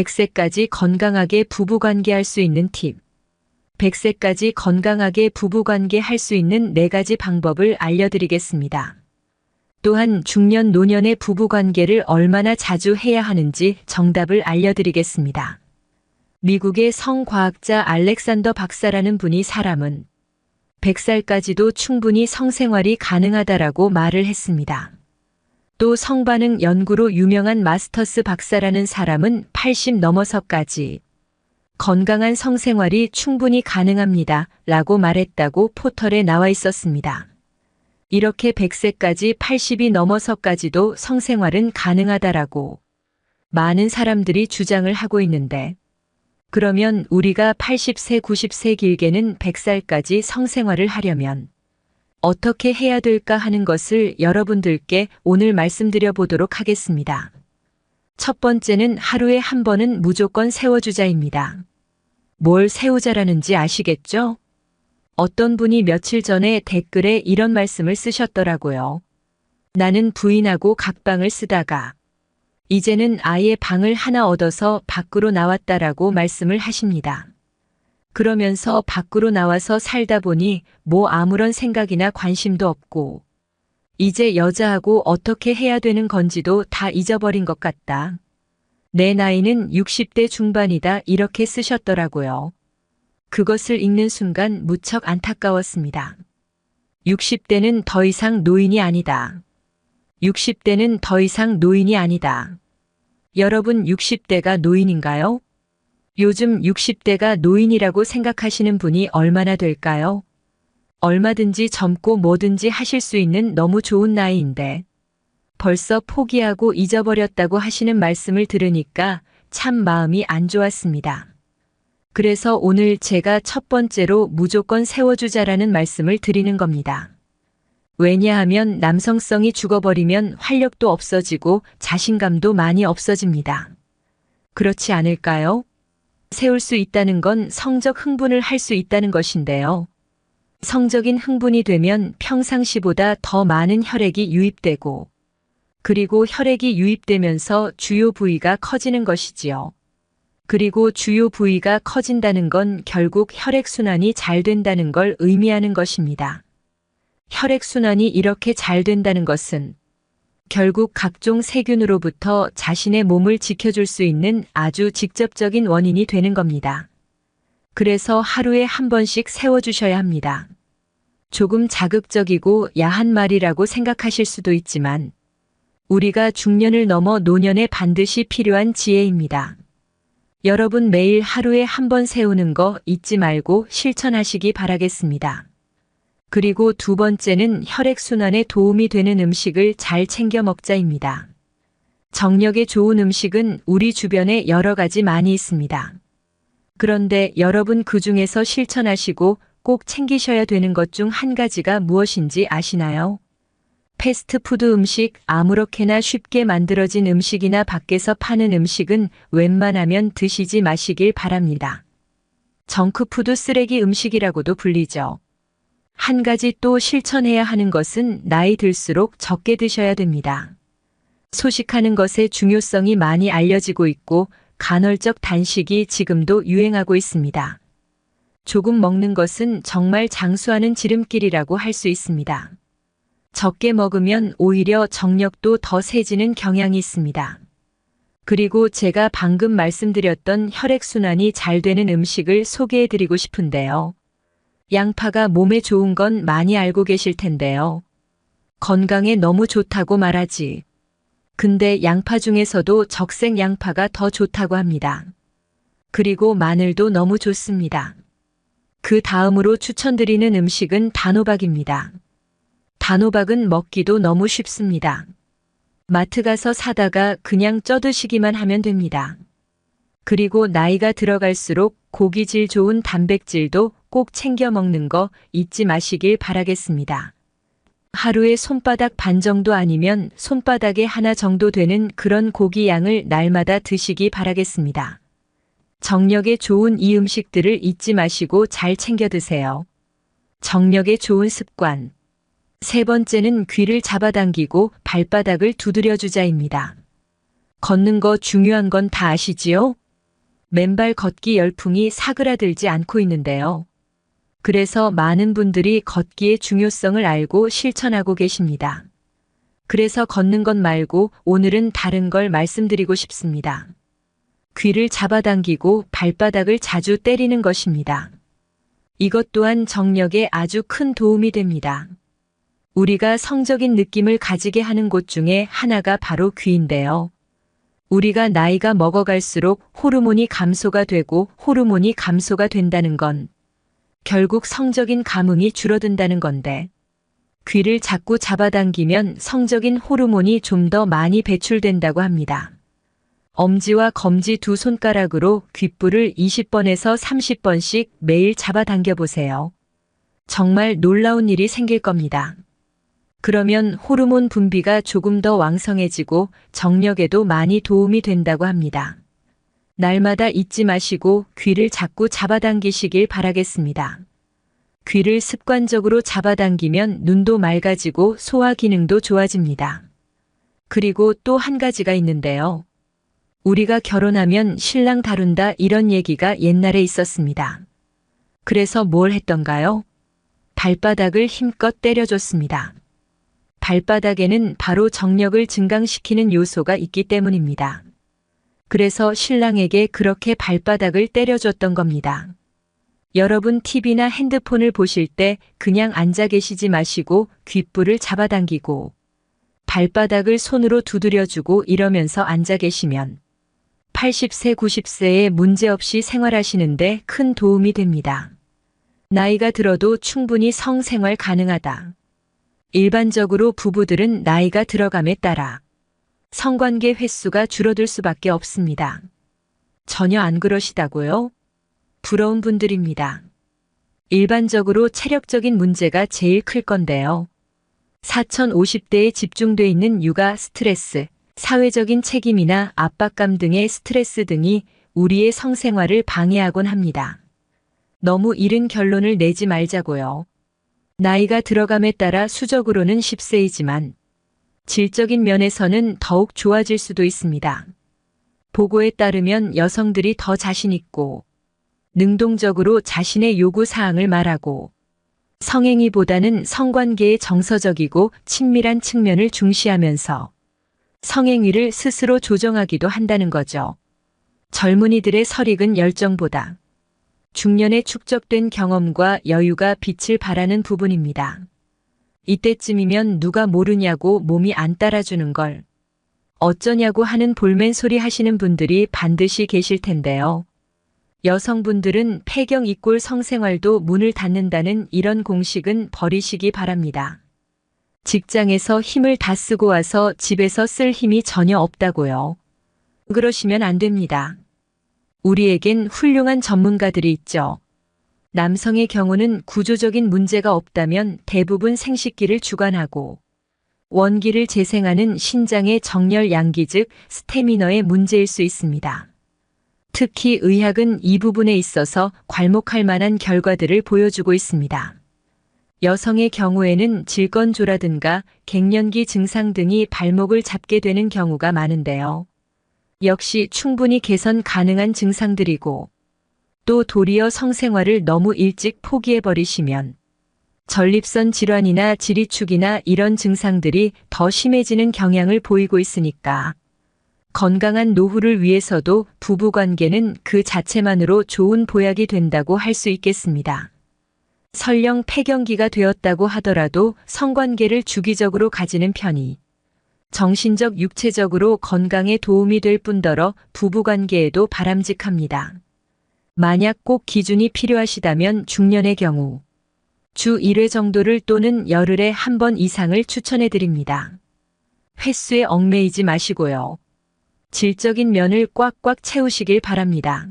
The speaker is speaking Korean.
100세까지 건강하게 부부관계 할 수 있는 팁. 100세까지 건강하게 부부관계 할 수 있는 4가지 방법을 알려드리겠습니다. 또한 중년 노년의 부부관계를 얼마나 자주 해야 하는지 정답을 알려드리겠습니다. 미국의 성과학자 알렉산더 박사라는 분이 사람은 100살까지도 충분히 성생활이 가능하다라고 말을 했습니다. 또 성반응 연구로 유명한 마스터스 박사라는 사람은 80 넘어서까지 건강한 성생활이 충분히 가능합니다 라고 말했다고 포털에 나와 있었습니다. 이렇게 100세까지 80이 넘어서까지도 성생활은 가능하다라고 많은 사람들이 주장을 하고 있는데, 그러면 우리가 80세, 90세 길게는 100살까지 성생활을 하려면 어떻게 해야 될까 하는 것을 여러분들께 오늘 말씀드려 보도록 하겠습니다. 첫 번째는 하루에 한 번은 무조건 세워주자입니다. 뭘 세우자라는지 아시겠죠? 어떤 분이 며칠 전에 댓글에 이런 말씀을 쓰셨더라고요. 나는 부인하고 각방을 쓰다가 이제는 아예 방을 하나 얻어서 밖으로 나왔다라고 말씀을 하십니다. 그러면서 밖으로 나와서 살다 보니 뭐 아무런 생각이나 관심도 없고 이제 여자하고 어떻게 해야 되는 건지도 다 잊어버린 것 같다. 내 나이는 60대 중반이다 이렇게 쓰셨더라고요. 그것을 읽는 순간 무척 안타까웠습니다. 60대는 더 이상 노인이 아니다. 60대는 더 이상 노인이 아니다. 여러분 60대가 노인인가요? 요즘 60대가 노인이라고 생각하시는 분이 얼마나 될까요? 얼마든지 젊고 뭐든지 하실 수 있는 너무 좋은 나이인데 벌써 포기하고 잊어버렸다고 하시는 말씀을 들으니까 참 마음이 안 좋았습니다. 그래서 오늘 제가 첫 번째로 무조건 세워주자라는 말씀을 드리는 겁니다. 왜냐하면 남성성이 죽어버리면 활력도 없어지고 자신감도 많이 없어집니다. 그렇지 않을까요? 세울 수 있다는 건 성적 흥분을 할 수 있다는 것인데요. 성적인 흥분이 되면 평상시보다 더 많은 혈액이 유입되고 그리고 혈액이 유입되면서 주요 부위가 커지는 것이지요. 그리고 주요 부위가 커진다는 건 결국 혈액순환이 잘 된다는 걸 의미하는 것입니다. 혈액순환이 이렇게 잘 된다는 것은 결국 각종 세균으로부터 자신의 몸을 지켜줄 수 있는 아주 직접적인 원인이 되는 겁니다. 그래서 하루에 한 번씩 세워주셔야 합니다. 조금 자극적이고 야한 말이라고 생각하실 수도 있지만 우리가 중년을 넘어 노년에 반드시 필요한 지혜입니다. 여러분 매일 하루에 한 번 세우는 거 잊지 말고 실천하시기 바라겠습니다. 그리고 두 번째는 혈액순환에 도움이 되는 음식을 잘 챙겨 먹자입니다. 정력에 좋은 음식은 우리 주변에 여러 가지 많이 있습니다. 그런데 여러분 그 중에서 실천하시고 꼭 챙기셔야 되는 것 중 한 가지가 무엇인지 아시나요? 패스트푸드 음식, 아무렇게나 쉽게 만들어진 음식이나 밖에서 파는 음식은 웬만하면 드시지 마시길 바랍니다. 정크푸드 쓰레기 음식이라고도 불리죠. 한 가지 또 실천해야 하는 것은 나이 들수록 적게 드셔야 됩니다. 소식하는 것의 중요성이 많이 알려지고 있고 간헐적 단식이 지금도 유행하고 있습니다. 조금 먹는 것은 정말 장수하는 지름길이라고 할 수 있습니다. 적게 먹으면 오히려 정력도 더 세지는 경향이 있습니다. 그리고 제가 방금 말씀드렸던 혈액순환이 잘 되는 음식을 소개해드리고 싶은데요. 양파가 몸에 좋은 건 많이 알고 계실 텐데요. 건강에 너무 좋다고 말하지. 근데 양파 중에서도 적색 양파가 더 좋다고 합니다. 그리고 마늘도 너무 좋습니다. 그 다음으로 추천드리는 음식은 단호박입니다. 단호박은 먹기도 너무 쉽습니다. 마트 가서 사다가 그냥 쪄드시기만 하면 됩니다. 그리고 나이가 들어갈수록 고기질 좋은 단백질도 꼭 챙겨 먹는 거 잊지 마시길 바라겠습니다. 하루에 손바닥 반 정도 아니면 손바닥에 하나 정도 되는 그런 고기 양을 날마다 드시기 바라겠습니다. 정력에 좋은 이 음식들을 잊지 마시고 잘 챙겨 드세요. 정력에 좋은 습관. 세 번째는 귀를 잡아당기고 발바닥을 두드려 주자입니다. 걷는 거 중요한 건 다 아시지요? 맨발 걷기 열풍이 사그라들지 않고 있는데요. 그래서 많은 분들이 걷기의 중요성을 알고 실천하고 계십니다. 그래서 걷는 것 말고 오늘은 다른 걸 말씀드리고 싶습니다. 귀를 잡아당기고 발바닥을 자주 때리는 것입니다. 이것 또한 정력에 아주 큰 도움이 됩니다. 우리가 성적인 느낌을 가지게 하는 곳 중에 하나가 바로 귀인데요. 우리가 나이가 먹어갈수록 호르몬이 감소가 되고 호르몬이 감소가 된다는 건 결국 성적인 감흥이 줄어든다는 건데 귀를 자꾸 잡아당기면 성적인 호르몬이 좀 더 많이 배출된다고 합니다. 엄지와 검지 두 손가락으로 귓불을 20번에서 30번씩 매일 잡아당겨 보세요. 정말 놀라운 일이 생길 겁니다. 그러면 호르몬 분비가 조금 더 왕성해지고 정력에도 많이 도움이 된다고 합니다. 날마다 잊지 마시고 귀를 자꾸 잡아당기시길 바라겠습니다. 귀를 습관적으로 잡아당기면 눈도 맑아지고 소화 기능도 좋아집니다. 그리고 또 한 가지가 있는데요. 우리가 결혼하면 신랑 다룬다 이런 얘기가 옛날에 있었습니다. 그래서 뭘 했던가요? 발바닥을 힘껏 때려줬습니다. 발바닥에는 바로 정력을 증강시키는 요소가 있기 때문입니다. 그래서 신랑에게 그렇게 발바닥을 때려줬던 겁니다. 여러분 TV나 핸드폰을 보실 때 그냥 앉아 계시지 마시고 귓불을 잡아당기고 발바닥을 손으로 두드려주고 이러면서 앉아 계시면 80세, 90세에 문제없이 생활하시는데 큰 도움이 됩니다. 나이가 들어도 충분히 성생활 가능하다. 일반적으로 부부들은 나이가 들어감에 따라 성관계 횟수가 줄어들 수밖에 없습니다. 전혀 안 그러시다고요? 부러운 분들입니다. 일반적으로 체력적인 문제가 제일 클 건데요. 4050대에 집중돼 있는 육아 스트레스, 사회적인 책임이나 압박감 등의 스트레스 등이 우리의 성생활을 방해하곤 합니다. 너무 이른 결론을 내지 말자고요. 나이가 들어감에 따라 수적으로는 10세이지만 질적인 면에서는 더욱 좋아질 수도 있습니다. 보고에 따르면 여성들이 더 자신 있고 능동적으로 자신의 요구 사항을 말하고 성행위보다는 성관계의 정서적이고 친밀한 측면을 중시하면서 성행위를 스스로 조정하기도 한다는 거죠. 젊은이들의 설익은 열정보다 중년에 축적된 경험과 여유가 빛을 발하는 부분입니다. 이때쯤이면 누가 모르냐고 몸이 안 따라주는 걸 어쩌냐고 하는 볼멘 소리 하시는 분들이 반드시 계실 텐데요. 여성분들은 폐경 이꼴 성생활도 문을 닫는다는 이런 공식은 버리시기 바랍니다. 직장에서 힘을 다 쓰고 와서 집에서 쓸 힘이 전혀 없다고요. 그러시면 안 됩니다. 우리에겐 훌륭한 전문가들이 있죠. 남성의 경우는 구조적인 문제가 없다면 대부분 생식기를 주관하고 원기를 재생하는 신장의 정렬 양기 즉 스태미너의 문제일 수 있습니다. 특히 의학은 이 부분에 있어서 괄목할 만한 결과들을 보여주고 있습니다. 여성의 경우에는 질건조라든가 갱년기 증상 등이 발목을 잡게 되는 경우가 많은데요. 역시 충분히 개선 가능한 증상들이고 또 도리어 성생활을 너무 일찍 포기해버리시면 전립선 질환이나 지리축이나 이런 증상들이 더 심해지는 경향을 보이고 있으니까 건강한 노후를 위해서도 부부관계는 그 자체만으로 좋은 보약이 된다고 할 수 있겠습니다. 설령 폐경기가 되었다고 하더라도 성관계를 주기적으로 가지는 편이 정신적, 육체적으로 건강에 도움이 될 뿐더러 부부관계에도 바람직합니다. 만약 꼭 기준이 필요하시다면 중년의 경우 주 1회 정도를 또는 열흘에 한 번 이상을 추천해 드립니다. 횟수에 얽매이지 마시고요. 질적인 면을 꽉꽉 채우시길 바랍니다.